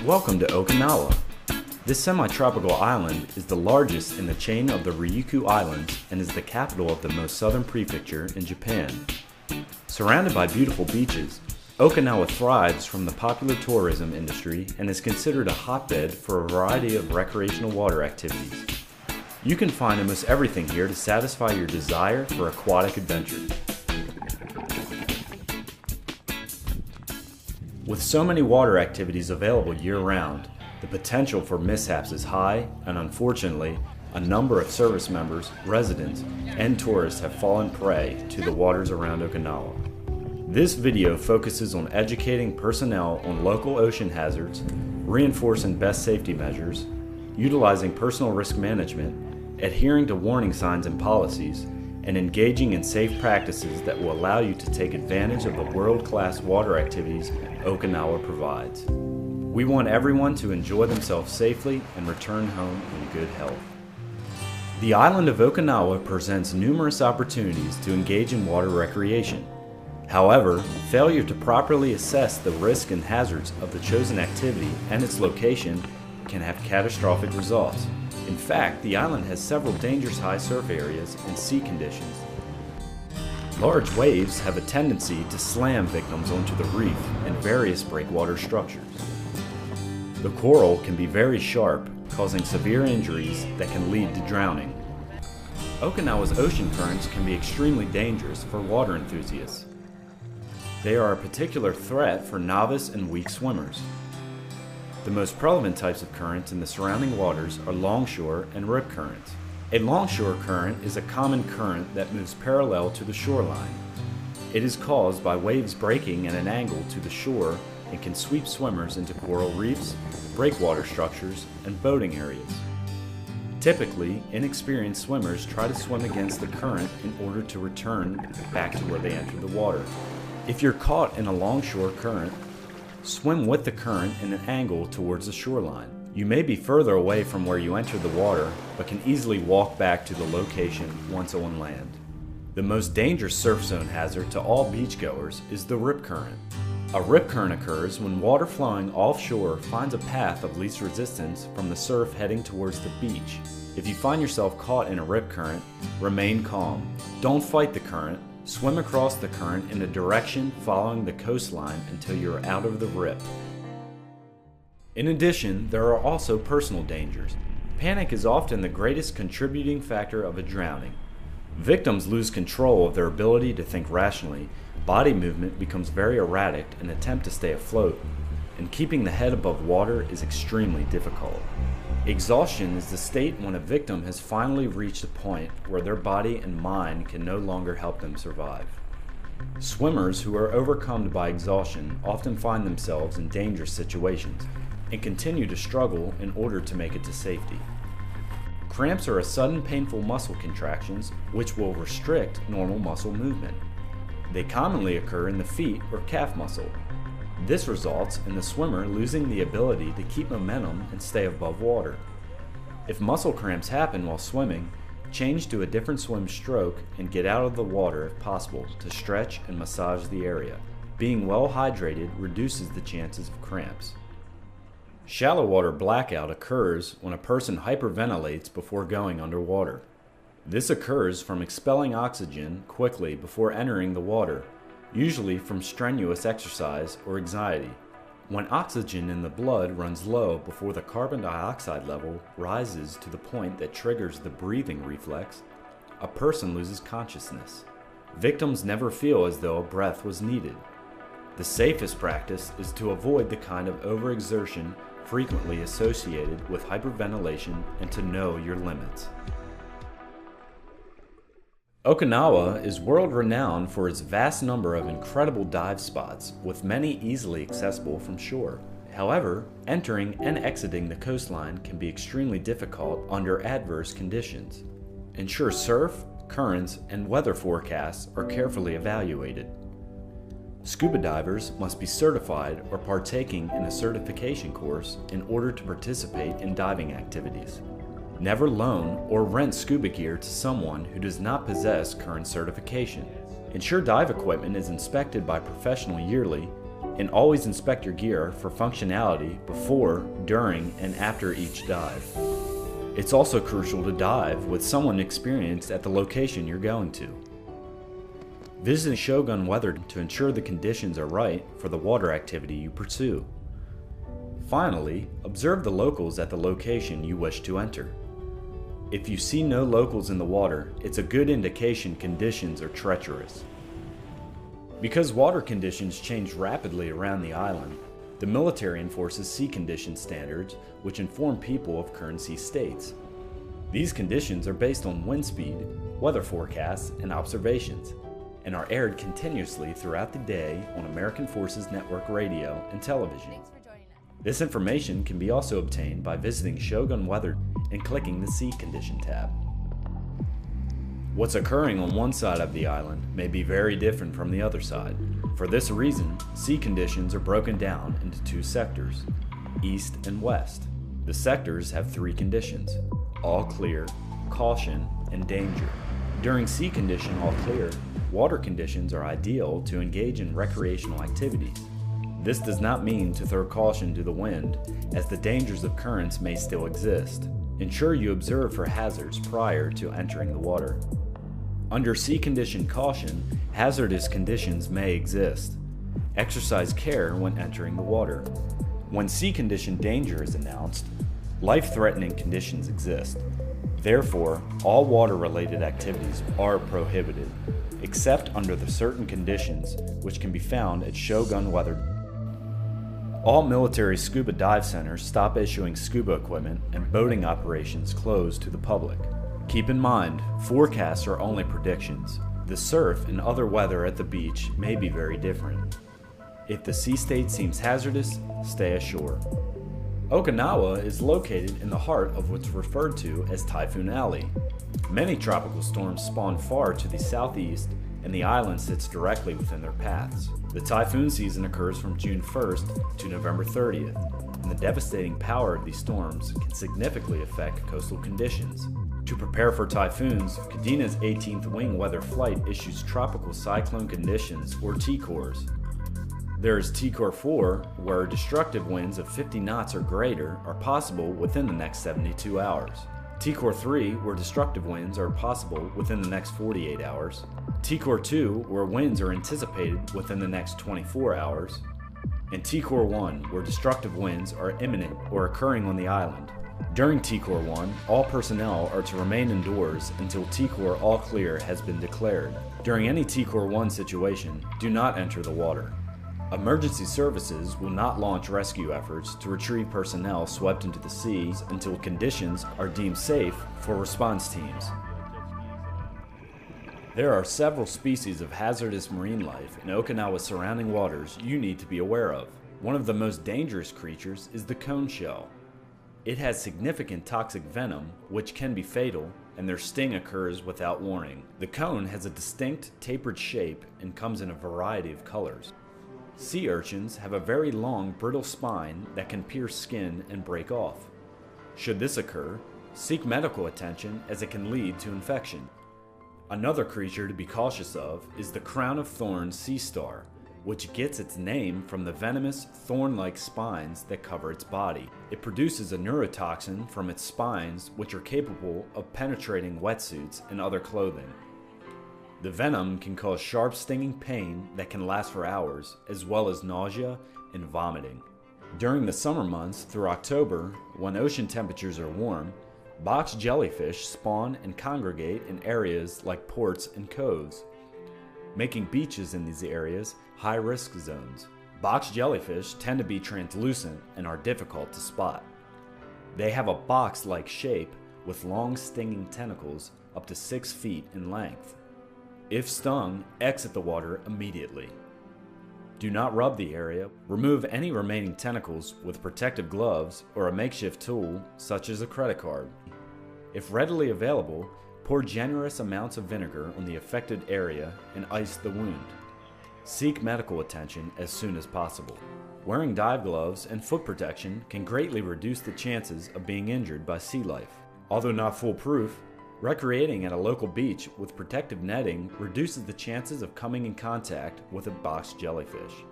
Welcome to Okinawa. This semi-tropical island is the largest in the chain of the Ryukyu Islands and is the capital of the most southern prefecture in Japan. Surrounded by beautiful beaches, Okinawa thrives from the popular tourism industry and is considered a hotbed for a variety of recreational water activities. You can find almost everything here to satisfy your desire for aquatic adventure. With so many water activities available year-round, the potential for mishaps is high, and unfortunately, a number of service members, residents, and tourists have fallen prey to the waters around Okinawa. This video focuses on educating personnel on local ocean hazards, reinforcing best safety measures, utilizing personal risk management, adhering to warning signs and policies, and engaging in safe practices that will allow you to take advantage of the world-class water activities Okinawa provides. We want everyone to enjoy themselves safely and return home in good health. The island of Okinawa presents numerous opportunities to engage in water recreation. However, failure to properly assess the risks and hazards of the chosen activity and its location can have catastrophic results. In fact, the island has several dangerous high surf areas and sea conditions. Large waves have a tendency to slam victims onto the reef and various breakwater structures. The coral can be very sharp, causing severe injuries that can lead to drowning. Okinawa's ocean currents can be extremely dangerous for water enthusiasts. They are a particular threat for novice and weak swimmers. The most prevalent types of currents in the surrounding waters are longshore and rip currents. A longshore current is a common current that moves parallel to the shoreline. It is caused by waves breaking at an angle to the shore and can sweep swimmers into coral reefs, breakwater structures, and boating areas. Typically, inexperienced swimmers try to swim against the current in order to return back to where they entered the water. If you're caught in a longshore current, swim with the current in an angle towards the shoreline. You may be further away from where you entered the water, but can easily walk back to the location once on land. The most dangerous surf zone hazard to all beachgoers is the rip current. A rip current occurs when water flowing offshore finds a path of least resistance from the surf heading towards the beach. If you find yourself caught in a rip current, remain calm. Don't fight the current. Swim across the current in a direction following the coastline until you're out of the rip. In addition, there are also personal dangers. Panic is often the greatest contributing factor of a drowning. Victims lose control of their ability to think rationally, body movement becomes very erratic and attempt to stay afloat, and keeping the head above water is extremely difficult. Exhaustion is the state when a victim has finally reached a point where their body and mind can no longer help them survive. Swimmers who are overcome by exhaustion often find themselves in dangerous situations and continue to struggle in order to make it to safety. Cramps are a sudden painful muscle contractions which will restrict normal muscle movement. They commonly occur in the feet or calf muscle. This results in the swimmer losing the ability to keep momentum and stay above water. If muscle cramps happen while swimming, change to a different swim stroke and get out of the water if possible to stretch and massage the area. Being well hydrated reduces the chances of cramps. Shallow water blackout occurs when a person hyperventilates before going underwater. This occurs from expelling oxygen quickly before entering the water, usually from strenuous exercise or anxiety. When oxygen in the blood runs low before the carbon dioxide level rises to the point that triggers the breathing reflex, a person loses consciousness. Victims never feel as though a breath was needed. The safest practice is to avoid the kind of overexertion frequently associated with hyperventilation and to know your limits. Okinawa is world-renowned for its vast number of incredible dive spots, with many easily accessible from shore. However, entering and exiting the coastline can be extremely difficult under adverse conditions. Ensure surf, currents, and weather forecasts are carefully evaluated. Scuba divers must be certified or partaking in a certification course in order to participate in diving activities. Never loan or rent scuba gear to someone who does not possess current certification. Ensure dive equipment is inspected by a professional yearly And always inspect your gear for functionality before, during, and after each dive. It's also crucial to dive with someone experienced at the location you're going to. Visit Shogun Weather to ensure the conditions are right for the water activity you pursue. Finally, observe the locals at the location you wish to enter. If you see no locals in the water, it's a good indication conditions are treacherous. Because water conditions change rapidly around the island, the military enforces sea condition standards which inform people of current sea states. These conditions are based on wind speed, weather forecasts, and observations, and are aired continuously throughout the day on American Forces Network radio and television. This information can be also obtained by visiting Shogun Weather and clicking the Sea Condition tab. What's occurring on one side of the island may be very different from the other side. For this reason, sea conditions are broken down into two sectors, east and west. The sectors have three conditions: all clear, caution, and danger. During sea condition all clear, water conditions are ideal to engage in recreational activities. This does not mean to throw caution to the wind, as the dangers of currents may still exist. Ensure you observe for hazards prior to entering the water. Under sea condition caution, hazardous conditions may exist. Exercise care when entering the water. When sea condition danger is announced, life-threatening conditions exist. Therefore, all water-related activities are prohibited, except under the certain conditions which can be found at Shogun Weather. All military scuba dive centers stop issuing scuba equipment and boating operations close to the public. Keep in mind, forecasts are only predictions. The surf and other weather at the beach may be very different. If the sea state seems hazardous, stay ashore. Okinawa is located in the heart of what's referred to as Typhoon Alley. Many tropical storms spawn far to the southeast, and the island sits directly within their paths. The typhoon season occurs from June 1st to November 30th, and the devastating power of these storms can significantly affect coastal conditions. To prepare for typhoons, Kadeena's 18th Wing Weather Flight issues tropical cyclone conditions, or TCORs. There is TCOR 4, where destructive winds of 50 knots or greater are possible within the next 72 hours. TCOR 3, where destructive winds are possible within the next 48 hours. TCOR 2, where winds are anticipated within the next 24 hours. And TCOR 1, where destructive winds are imminent or occurring on the island. During TCOR 1, all personnel are to remain indoors until TCOR all clear has been declared. During any TCOR 1 situation, do not enter the water. Emergency services will not launch rescue efforts to retrieve personnel swept into the seas until conditions are deemed safe for response teams. There are several species of hazardous marine life in Okinawa's surrounding waters you need to be aware of. One of the most dangerous creatures is the cone shell. It has significant toxic venom, which can be fatal, and their sting occurs without warning. The cone has a distinct tapered shape and comes in a variety of colors. Sea urchins have a very long, brittle spine that can pierce skin and break off. Should this occur, seek medical attention as it can lead to infection. Another creature to be cautious of is the crown of thorns sea star, which gets its name from the venomous, thorn-like spines that cover its body. It produces a neurotoxin from its spines, which are capable of penetrating wetsuits and other clothing. The venom can cause sharp stinging pain that can last for hours, as well as nausea and vomiting. During the summer months through October, when ocean temperatures are warm, box jellyfish spawn and congregate in areas like ports and coves, making beaches in these areas high-risk zones. Box jellyfish tend to be translucent and are difficult to spot. They have a box-like shape with long stinging tentacles up to 6 feet in length. If stung, exit the water immediately. Do not rub the area. Remove any remaining tentacles with protective gloves or a makeshift tool such as a credit card. If readily available, pour generous amounts of vinegar on the affected area and ice the wound. Seek medical attention as soon as possible. Wearing dive gloves and foot protection can greatly reduce the chances of being injured by sea life. Although not foolproof, recreating at a local beach with protective netting reduces the chances of coming in contact with a box jellyfish.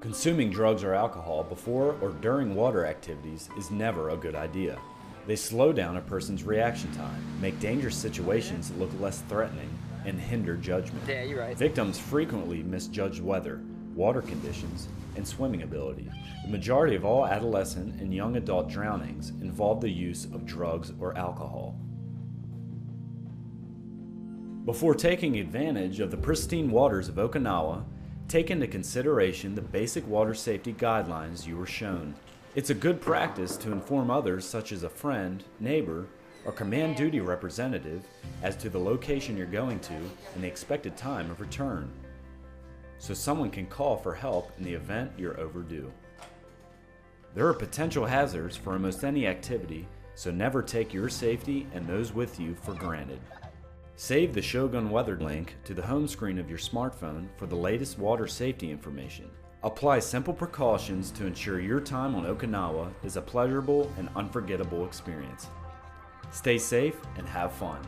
Consuming drugs or alcohol before or during water activities is never a good idea. They slow down a person's reaction time, make dangerous situations look less threatening, and hinder judgment. Yeah, you're right. Victims frequently misjudge weather, water conditions, and swimming ability. The majority of all adolescent and young adult drownings involve the use of drugs or alcohol. Before taking advantage of the pristine waters of Okinawa, take into consideration the basic water safety guidelines you were shown. It's a good practice to inform others, such as a friend, neighbor, or command duty representative, as to the location you're going to and the expected time of return, so someone can call for help in the event you're overdue. There are potential hazards for almost any activity, so never take your safety and those with you for granted. Save the Shogun Weather link to the home screen of your smartphone for the latest water safety information. Apply simple precautions to ensure your time on Okinawa is a pleasurable and unforgettable experience. Stay safe and have fun.